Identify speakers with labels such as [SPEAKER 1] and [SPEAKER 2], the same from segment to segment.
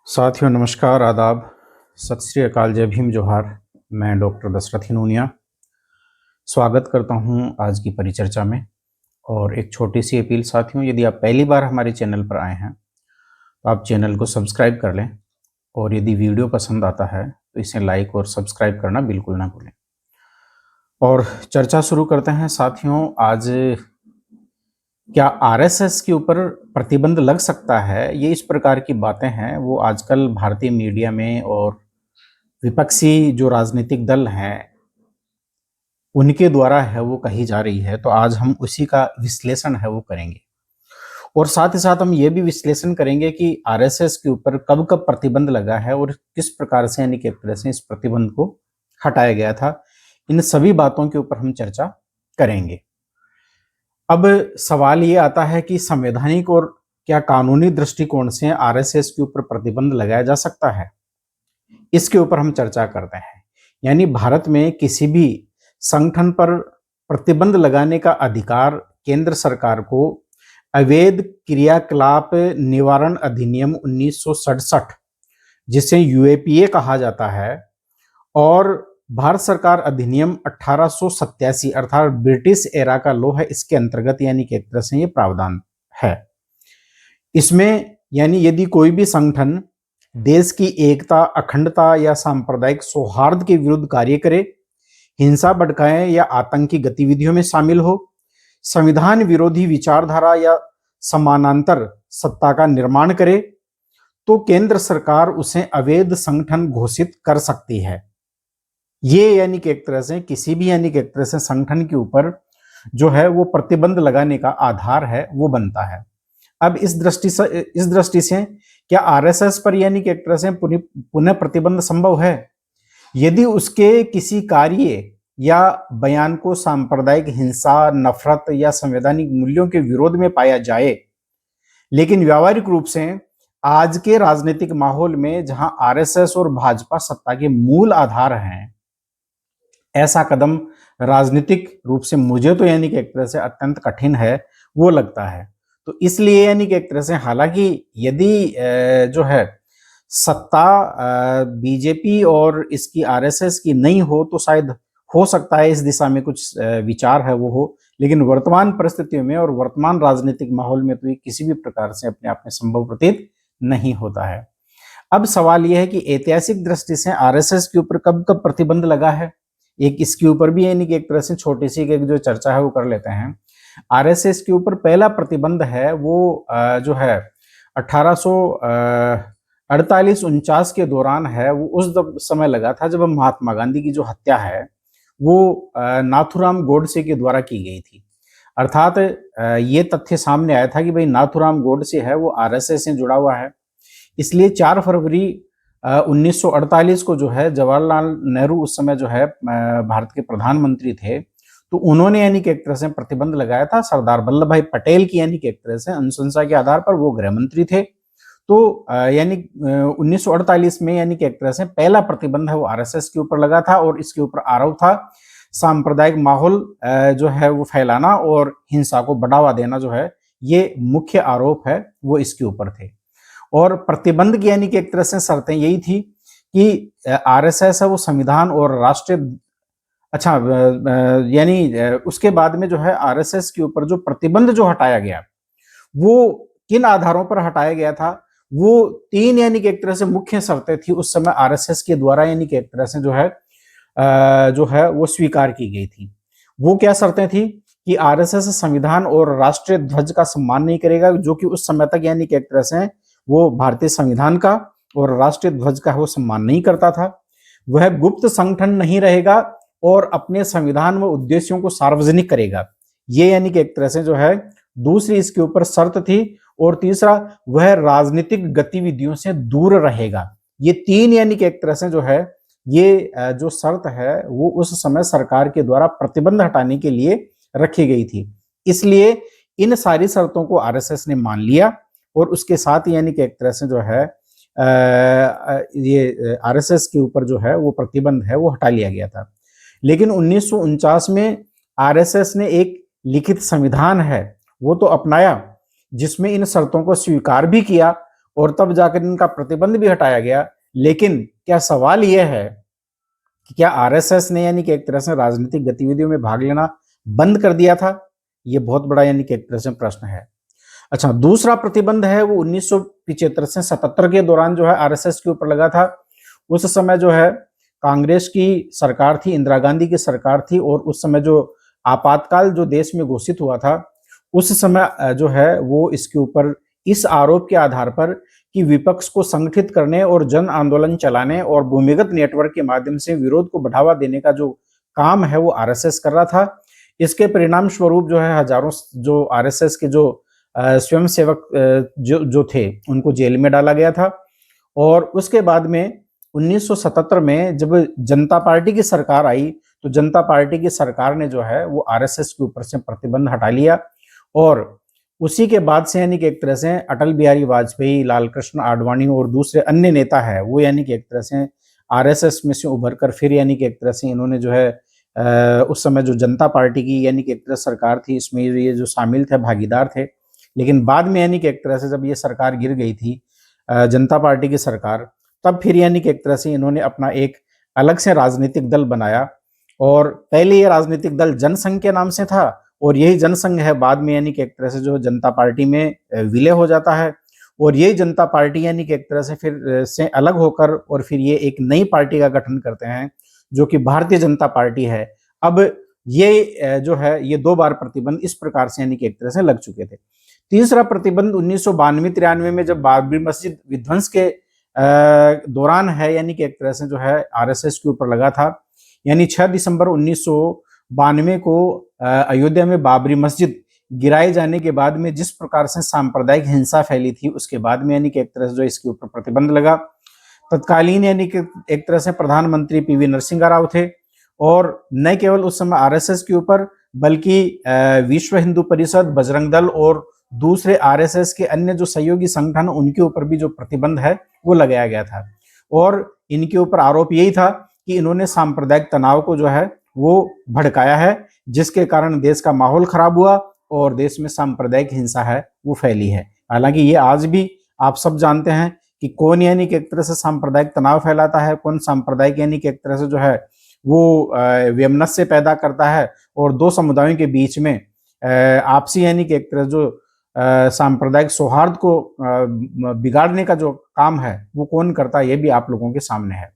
[SPEAKER 1] साथियों नमस्कार, आदाब, सत श्री अकाल, जय भीम, जोहार। मैं डॉक्टर दशरथ हिनोनिया स्वागत करता हूं आज की परिचर्चा में। और एक छोटी सी अपील साथियों, यदि आप पहली बार हमारे चैनल पर आए हैं तो आप चैनल को सब्सक्राइब कर लें और यदि वीडियो पसंद आता है तो इसे लाइक और सब्सक्राइब करना बिल्कुल ना भूलें। और चर्चा शुरू करते हैं साथियों। आज क्या आरएसएस के ऊपर प्रतिबंध लग सकता है, ये इस प्रकार की बातें हैं वो आजकल भारतीय मीडिया में और विपक्षी जो राजनीतिक दल हैं उनके द्वारा है वो कही जा रही है। तो आज हम उसी का विश्लेषण है वो करेंगे और साथ ही साथ हम ये भी विश्लेषण करेंगे कि आरएसएस के ऊपर कब कब प्रतिबंध लगा है और किस प्रकार से यानी किस तरह से इस प्रतिबंध को हटाया गया था। इन सभी बातों के ऊपर हम चर्चा करेंगे। अब सवाल ये आता है कि संवैधानिक और क्या कानूनी दृष्टिकोण से आरएसएस के ऊपर प्रतिबंध लगाया जा सकता है, इसके ऊपर हम चर्चा करते हैं। यानी भारत में किसी भी संगठन पर प्रतिबंध लगाने का अधिकार केंद्र सरकार को अवैध क्रियाकलाप निवारण अधिनियम 1967 जिसे यूएपीए कहा जाता है और भारत सरकार अधिनियम 1887 अर्थात ब्रिटिश एरा का लॉ है, इसके अंतर्गत यानी कि एक तरह से ये प्रावधान है। इसमें यानी यदि कोई भी संगठन देश की एकता, अखंडता या सांप्रदायिक सौहार्द के विरुद्ध कार्य करे, हिंसा भड़काए या आतंकी गतिविधियों में शामिल हो, संविधान विरोधी विचारधारा या समानांतर सत्ता का निर्माण करे, तो केंद्र सरकार उसे अवैध संगठन घोषित कर सकती है। ये यानी कि एक तरह से किसी भी यानी कि एक तरह से संगठन के ऊपर जो है वो प्रतिबंध लगाने का आधार है वो बनता है। अब इस दृष्टि से क्या आरएसएस पर यानी कि एक तरह से पुनः प्रतिबंध संभव है यदि उसके किसी कार्य या बयान को सांप्रदायिक हिंसा, नफरत या संवैधानिक मूल्यों के विरोध में पाया जाए। लेकिन व्यावहारिक रूप से आज के राजनीतिक माहौल में जहां आरएसएस और भाजपा सत्ता के मूल आधार हैं, ऐसा कदम राजनीतिक रूप से मुझे तो यानी कि एक तरह से अत्यंत कठिन है वो लगता है। तो इसलिए यानी कि एक तरह से हालांकि यदि जो है सत्ता बीजेपी और इसकी आरएसएस की नहीं हो तो शायद हो सकता है इस दिशा में कुछ विचार है वो हो, लेकिन वर्तमान परिस्थितियों में और वर्तमान राजनीतिक माहौल में तो ये किसी भी प्रकार से अपने आप में संभव प्रतीत नहीं होता है। अब सवाल यह है कि ऐतिहासिक दृष्टि से आरएसएस के ऊपर कब कब प्रतिबंध लगा है, एक इसके ऊपर भी यानी कि एक तरह से छोटी सी एक जो चर्चा है वो कर लेते हैं। आरएसएस के ऊपर पहला प्रतिबंध है वो जो है 1848-49 के दौरान है वो उस समय लगा था जब महात्मा गांधी की जो हत्या है वो नाथूराम गोडसे के द्वारा की गई थी। अर्थात ये तथ्य सामने आया था कि भाई नाथूराम गोडसे है वो आरएसएस से जुड़ा हुआ है। इसलिए 4 फरवरी 1948 को जो है जवाहरलाल नेहरू उस समय जो है भारत के प्रधानमंत्री थे, तो उन्होंने यानी कि एक तरह से प्रतिबंध लगाया था। सरदार वल्लभ भाई पटेल की यानी कि एक तरह से अनुशंसा के आधार पर वो गृह मंत्री थे। तो यानी 1948 में यानी कि एक तरह से पहला प्रतिबंध है वो आरएसएस के ऊपर लगा था और इसके ऊपर आरोप था सांप्रदायिक माहौल जो है वो फैलाना और हिंसा को बढ़ावा देना, जो है ये मुख्य आरोप है वो इसके ऊपर थे। और प्रतिबंध की यानी कि एक तरह से शर्तें यही थी कि आरएसएस है वो संविधान और राष्ट्रीय यानी उसके बाद में जो है आरएसएस के ऊपर जो प्रतिबंध जो हटाया गया वो किन आधारों पर हटाया गया था, वो 3 यानी कि एक तरह से मुख्य शर्तें थी उस समय आरएसएस के द्वारा यानी कि एक तरह से जो है वो स्वीकार की गई थी। वो क्या शर्तें थी कि आरएसएस संविधान और राष्ट्रीय ध्वज का सम्मान नहीं करेगा, जो कि उस समय तक यानी कि एक तरह से वो भारतीय संविधान का और राष्ट्रीय ध्वज का वो सम्मान नहीं करता था। वह गुप्त संगठन नहीं रहेगा और अपने संविधान व उद्देश्यों को सार्वजनिक करेगा। ये यानी कि एक तरह से जो है दूसरी इसके ऊपर शर्त थी। और तीसरा, वह राजनीतिक गतिविधियों से दूर रहेगा। ये 3 यानी कि एक तरह से जो है ये जो शर्त है वो उस समय सरकार के द्वारा प्रतिबंध हटाने के लिए रखी गई थी। इसलिए इन सारी शर्तों को आरएसएस ने मान लिया और उसके साथ यानी कि एक तरह से जो है ये आरएसएस के ऊपर जो है वो प्रतिबंध है वो हटा लिया गया था। लेकिन 1949 में आरएसएस ने एक लिखित संविधान है वो तो अपनाया, जिसमें इन शर्तों को स्वीकार भी किया और तब जाकर इनका प्रतिबंध भी हटाया गया। लेकिन क्या सवाल यह है कि क्या आरएसएस ने यानी कि एक तरह से राजनीतिक गतिविधियों में भाग लेना बंद कर दिया था? ये बहुत बड़ा यानी कि एक तरह से प्रश्न है। अच्छा, दूसरा प्रतिबंध है वो 1975 से 77 के दौरान जो है आरएसएस के ऊपर लगा था। उस समय जो है कांग्रेस की सरकार थी, इंदिरा गांधी की सरकार थी, और उस समय जो आपातकाल जो देश में घोषित हुआ था, उस समय जो है वो इसके ऊपर इस आरोप के आधार पर कि विपक्ष को संगठित करने और जन आंदोलन चलाने और भूमिगत नेटवर्क के माध्यम से विरोध को बढ़ावा देने का जो काम है वो आरएसएस कर रहा था। इसके परिणाम स्वरूप जो है हजारों जो आरएसएस के जो स्वयंसेवक जो थे उनको जेल में डाला गया था। और उसके बाद में 1977 में जब जनता पार्टी की सरकार आई, तो जनता पार्टी की सरकार ने जो है वो आरएसएस के ऊपर से प्रतिबंध हटा लिया। और उसी के बाद से यानी कि एक तरह से अटल बिहारी वाजपेयी, लाल कृष्ण आडवाणी और दूसरे अन्य नेता है वो यानी कि एक तरह से आरएसएस में से उभर कर फिर यानी कि एक तरह से इन्होंने जो है उस समय जो जनता पार्टी की यानी कि एक तरह सरकार थी, इसमें ये जो शामिल थे, भागीदार थे। लेकिन बाद में यानी कि एक तरह से जब ये सरकार गिर गई थी, जनता पार्टी की सरकार, तब फिर यानी कि एक तरह से इन्होंने अपना एक अलग से राजनीतिक दल बनाया। और पहले ये राजनीतिक दल जनसंघ के नाम से था, और यही जनसंघ है बाद में यानी कि एक तरह से जो जनता पार्टी में विलय हो जाता है। और यही जनता पार्टी यानी कि एक तरह से फिर से अलग होकर और फिर ये एक नई पार्टी का गठन करते हैं जो कि भारतीय जनता पार्टी है। अब ये जो है ये 2 बार प्रतिबंध इस प्रकार से यानी कि एक तरह से लग चुके थे। तीसरा प्रतिबंध 1992-93 में जब बाबरी मस्जिद विध्वंस के दौरान है, यानी कि एक तरह से जो है आरएसएस के ऊपर लगा था। यानी 6 दिसंबर 1992 को अयोध्या में बाबरी मस्जिद गिराए जाने के बाद में जिस प्रकार से सांप्रदायिक हिंसा फैली थी, उसके बाद में यानी कि एक तरह से जो इसके ऊपर प्रतिबंध लगा। तत्कालीन यानी कि एक तरह से प्रधानमंत्री पीवी नरसिंह राव थे, और न केवल उस समय आरएसएस के ऊपर बल्कि विश्व हिंदू परिषद, बजरंग दल और दूसरे आरएसएस के अन्य जो सहयोगी संगठन उनके ऊपर भी जो प्रतिबंध है वो लगाया गया था। और इनके ऊपर आरोप यही था कि इन्होंने सांप्रदायिक तनाव को जो है वो भड़काया है, जिसके कारण देश का माहौल खराब हुआ और देश में सांप्रदायिक हिंसा है वो फैली है। हालांकि ये आज भी आप सब जानते हैं कि कौन यानी कि एक तरह से सांप्रदायिक तनाव फैलाता है, कौन सांप्रदायिक यानी कि एक तरह से जो है वो वैमनस्य पैदा करता है, और 2 समुदायों के बीच में आपसी यानी कि एक तरह जो सांप्रदायिक सौहार्द को बिगाड़ने का जो काम है वो कौन करता है, ये भी आप लोगों के सामने है।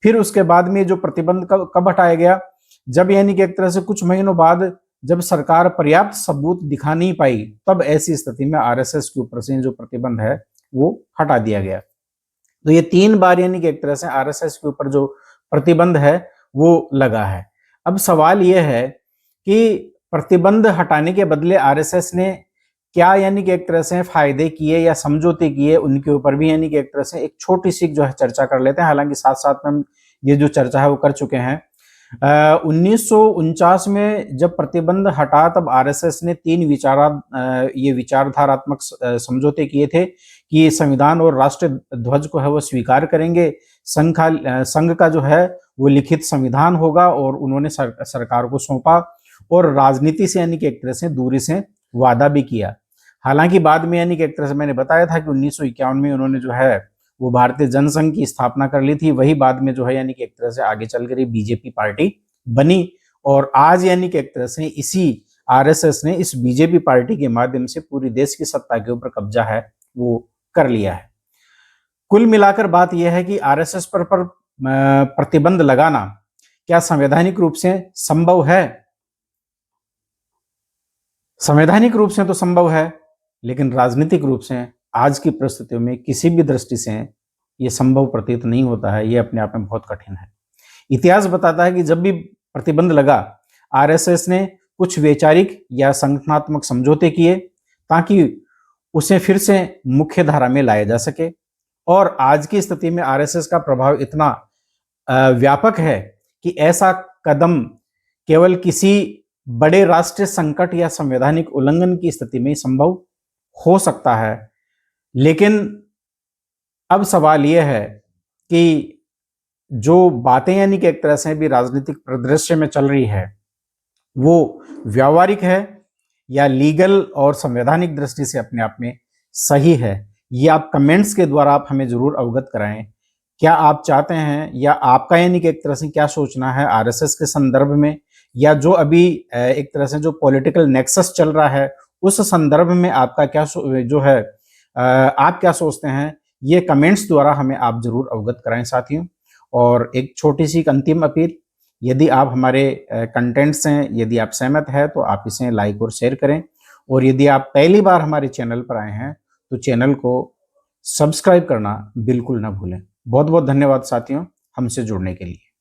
[SPEAKER 1] फिर उसके बाद में जो प्रतिबंध कब हटाया गया, जब यानी कि एक तरह से कुछ महीनों बाद जब सरकार पर्याप्त सबूत दिखा नहीं पाई, तब ऐसी स्थिति में आरएसएस के ऊपर से जो प्रतिबंध है वो हटा दिया गया। तो ये 3 बार यानी कि एक तरह से आरएसएस के ऊपर जो प्रतिबंध है वो लगा है। अब सवाल ये है कि प्रतिबंध हटाने के बदले आरएसएस ने क्या यानी कि एक तरह से फायदे किए या समझौते किए, उनके ऊपर भी यानी कि एक तरह से एक छोटी सी जो है चर्चा कर लेते हैं। हालांकि साथ साथ में हम ये जो चर्चा है वो कर चुके हैं। 1949 में जब प्रतिबंध हटा, तब आरएसएस ने 3 ये विचारधारात्मक समझौते किए थे कि संविधान और राष्ट्र ध्वज को है वो स्वीकार करेंगे, संघ का जो है वो लिखित संविधान होगा, और उन्होंने सरकार को सौंपा, और राजनीति से यानी कि एक तरह से दूरी से वादा भी किया। हालांकि बाद में यानी कि एक तरह से मैंने बताया था कि 1951 में उन्होंने जो है वो भारतीय जनसंघ की स्थापना कर ली थी, वही बाद में जो है यानी कि एक तरह से आगे चल कर बीजेपी पार्टी बनी। और आज यानी कि एक तरह से इसी आरएसएस ने इस बीजेपी पार्टी के माध्यम से पूरी देश की सत्ता के ऊपर कब्जा है वो कर लिया है। कुल मिलाकर बात यह है कि आरएसएस पर प्रतिबंध लगाना क्या संवैधानिक रूप से संभव है? संवैधानिक रूप से तो संभव है, लेकिन राजनीतिक रूप से आज की परिस्थितियों में किसी भी दृष्टि से ये संभव प्रतीत नहीं होता है। ये अपने आप में बहुत कठिन है। इतिहास बताता है कि जब भी प्रतिबंध लगा, आरएसएस ने कुछ वैचारिक या संगठनात्मक समझौते किए ताकि उसे फिर से मुख्य धारा में लाया जा सके। और आज की स्थिति में आरएसएस का प्रभाव इतना व्यापक है कि ऐसा कदम केवल किसी बड़े राष्ट्रीय संकट या संवैधानिक उल्लंघन की स्थिति में संभव हो सकता है। लेकिन अब सवाल यह है कि जो बातें यानी कि एक तरह से भी राजनीतिक परिदृश्य में चल रही है वो व्यावहारिक है या लीगल और संवैधानिक दृष्टि से अपने आप में सही है, ये आप कमेंट्स के द्वारा आप हमें ज़रूर अवगत कराएं। क्या आप चाहते हैं या आपका यानी कि एक तरह से क्या सोचना है आरएसएस के संदर्भ में, या जो अभी एक तरह से जो पॉलिटिकल नेक्सस चल रहा है उस संदर्भ में आपका क्या जो है आप क्या सोचते हैं, ये कमेंट्स द्वारा हमें आप ज़रूर अवगत कराएं साथियों। और एक छोटी सी अंतिम अपील, यदि आप हमारे कंटेंट से यदि आप सहमत हैं तो आप इसे लाइक और शेयर करें, और यदि आप पहली बार हमारे चैनल पर आए हैं तो चैनल को सब्सक्राइब करना बिल्कुल ना भूलें। बहुत बहुत धन्यवाद साथियों हमसे जुड़ने के लिए।